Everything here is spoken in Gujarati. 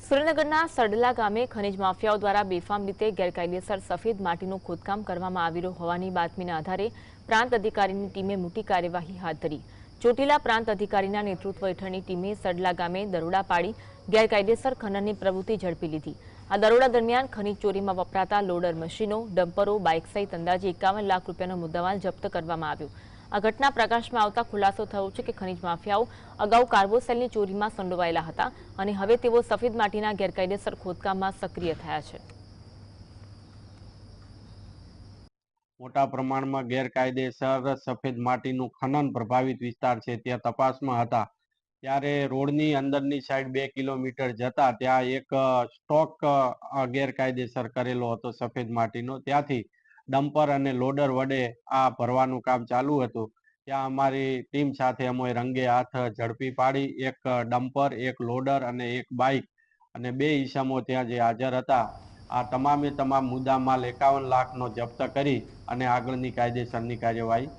સુરેન્દ્રનગરના સડલા ગામે ખનીજ માફિયાઓ દ્વારા બેફામ રીતે ગેરકાયદેસર સફેદ માટીનું ખોદકામ કરવામાં આવી રહ્યું હોવાની બાતમીના આધારે પ્રાંત અધિકારીની ટીમે મોટી કાર્યવાહી હાથ ધરી। ચોટીલા પ્રાંત અધિકારીના નેતૃત્વ હેઠળની ટીમે સડલા ગામે દરોડા પાડી ગેરકાયદેસર ખનનની પ્રવૃત્તિ ઝડપી લીધી। આ દરોડા દરમિયાન ખનીજ ચોરીમાં વપરાતા લોડર મશીનો, ડમ્પરો, બાઇક સહિત અંદાજે 51 લાખ રૂપિયાનો મુદ્દામાલ જપ્ત કરવામાં આવ્યો। આ ઘટના પ્રકાશમાં આવતા ખુલાસો થયો છે કે ખનીજ માફિયાઓ અગાઉ કાર્બોસેલની ચોરીમાં સંડોવાયેલા હતા અને હવે તેઓ સફેદ માટીના ગેરકાયદેસર ખોદકામમાં સક્રિય થયા છે। મોટા પ્રમાણમાં ગેરકાયદેસર સફેદ માટીનું ખનન પ્રભાવિત વિસ્તાર છે ત્યાં તપાસમાં હતા ત્યારે રોડની અંદરની સાઈડ 2 કિલોમીટર જતા ત્યાં એક સ્ટોક ગેરકાયદેસર કરેલો હતો સફેદ માટીનો। ત્યાંથી ડમ્પર અને લોડર વડે આ ભરવાનું કામ ચાલુ હતું। ત્યાં અમારી ટીમ સાથે અમે રંગે હાથ ઝડપી પાડી એક ડમ્પર, એક લોડર અને એક બાઇક અને 2 ઈસમો ત્યાં જે હાજર હતા। આ તમામે તમામ મુદ્દામાલ 51 લાખનો જપ્ત કરી અને આગળની કાયદેસરની કાર્યવાહી